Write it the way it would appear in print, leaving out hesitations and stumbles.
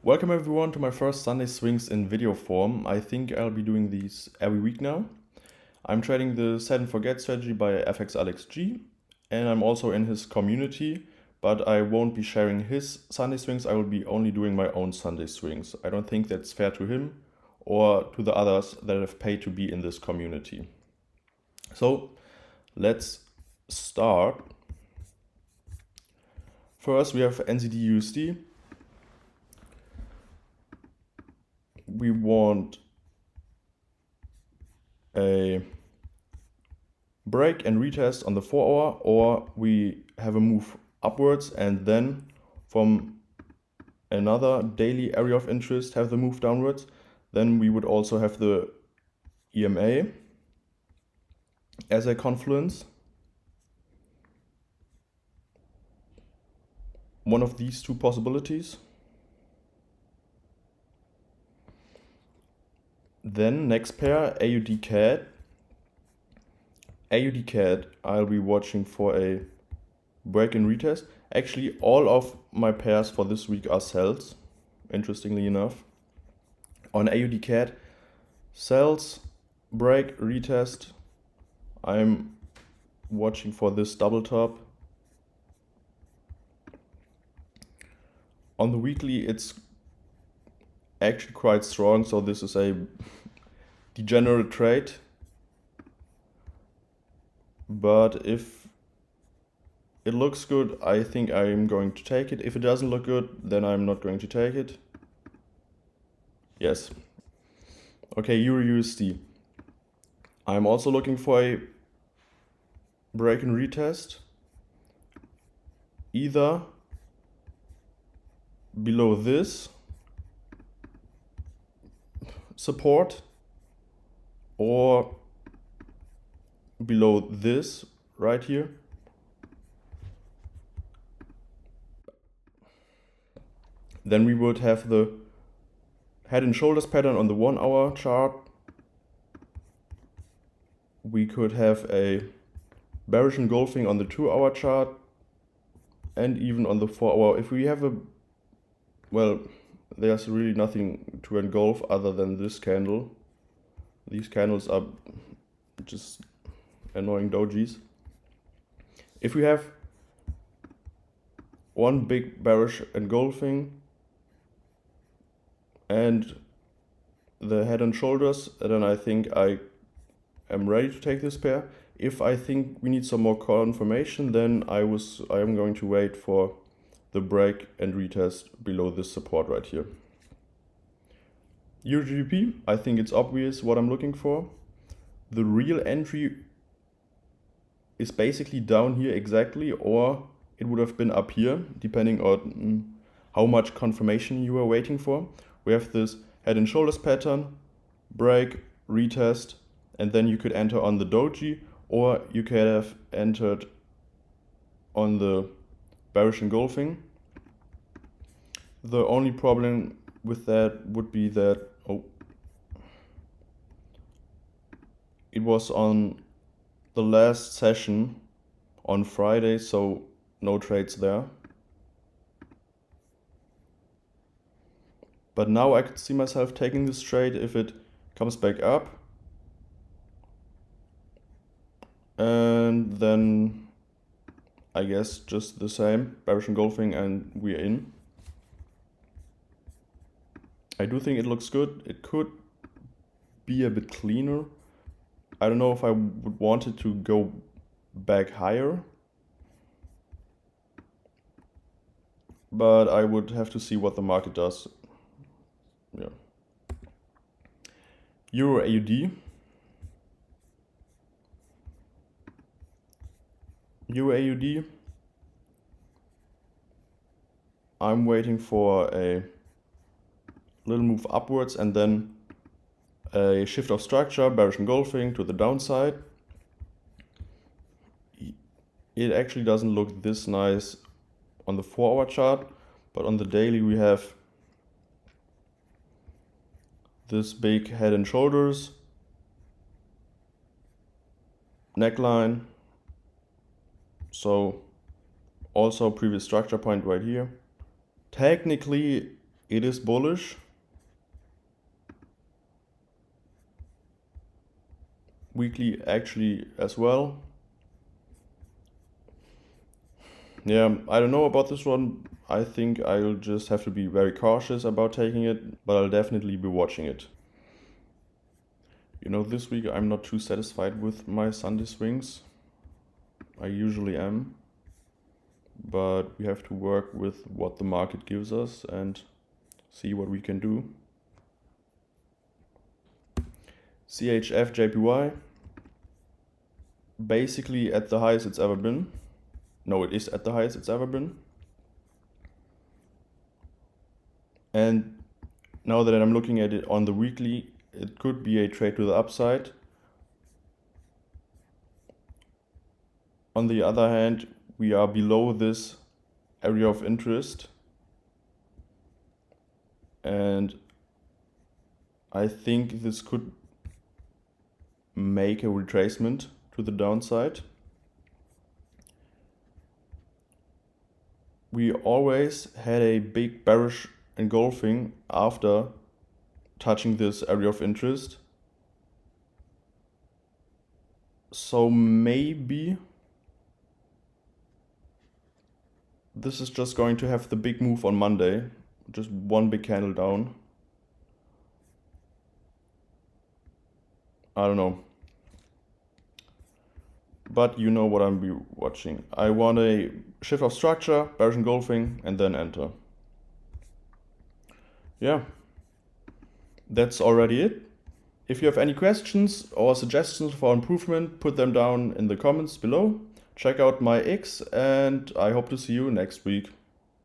Welcome everyone to my first Sunday swings in video form. I think I'll be doing these every week now. I'm trading the Set and Forget strategy by FXAlexG, and I'm also in his community, but I won't be sharing his Sunday swings. I will be only doing my own Sunday swings. I don't think that's fair to him or to the others that have paid to be in this community. So let's start. First, we have NZD-USD. We want a break and retest on the 4-hour, or we have a move upwards and then from another daily area of interest have the move downwards. Then we would also have the EMA as a confluence. One of these two possibilities. Then next pair, AUD-CAD. AUD-CAD, I'll be watching for a break and retest. Actually, all of my pairs for this week are sells, interestingly enough. On AUD-CAD, sells, break, retest. I'm watching for this double top. On the weekly, it's actually quite strong, so this is a degenerate trade. But if it looks good, I think I'm going to take it. If it doesn't look good, then I'm not going to take it. Yes. Okay, Euro-USD. I'm also looking for a break and retest. Either below this support or below this right here. Then we would have the head and shoulders pattern on the 1-hour chart. We could have a bearish engulfing on the 2-hour chart and even on the 4-hour. If we have a, well, there's really nothing to engulf other than this candle. These candles are just annoying dojis. If we have one big bearish engulfing and the head and shoulders, then I think I am ready to take this pair. If I think we need some more confirmation, then I am going to wait for the break and retest below this support right here. Euro-GBP, I think it's obvious what I'm looking for. The real entry is basically down here exactly, or it would have been up here, depending on how much confirmation you are waiting for. We have this head and shoulders pattern, break, retest, and then you could enter on the doji, or you could have entered on the bearish engulfing. The only problem with that would be that it was on the last session on Friday, so no trades there. But now I could see myself taking this trade if it comes back up. And then I guess just the same, bearish engulfing, and we're in. I do think it looks good. It could be a bit cleaner. I don't know if I would want it to go back higher, but I would have to see what the market does. Yeah. Euro-AUD. Euro-AUD. I'm waiting for a little move upwards and then a shift of structure, bearish engulfing to the downside. It actually doesn't look this nice on the 4-hour chart, but on the daily we have this big head and shoulders, neckline, so also previous structure point right here. Technically It is bullish. Weekly actually as well. Yeah, I don't know about this one. I think I'll just have to be very cautious about taking it, but I'll definitely be watching it. You know, this week I'm not too satisfied with my Sunday swings. I usually am, but we have to work with what the market gives us and see what we can do. CHF JPY, basically at the highest it's ever been. No, it is at the highest it's ever been. And now that I'm looking at it on the weekly, it could be a trade to the upside. On the other hand, we are below this area of interest. And I think this could make a retracement to the downside. We always had a big bearish engulfing after touching this area of interest. So maybe this is just going to have the big move on Monday. Just one big candle down. I don't know. But you know what I'm be watching. I want a shift of structure, bearish engulfing, and then enter. Yeah, that's already it. If you have any questions or suggestions for improvement, put them down in the comments below. Check out my X, and I hope to see you next week.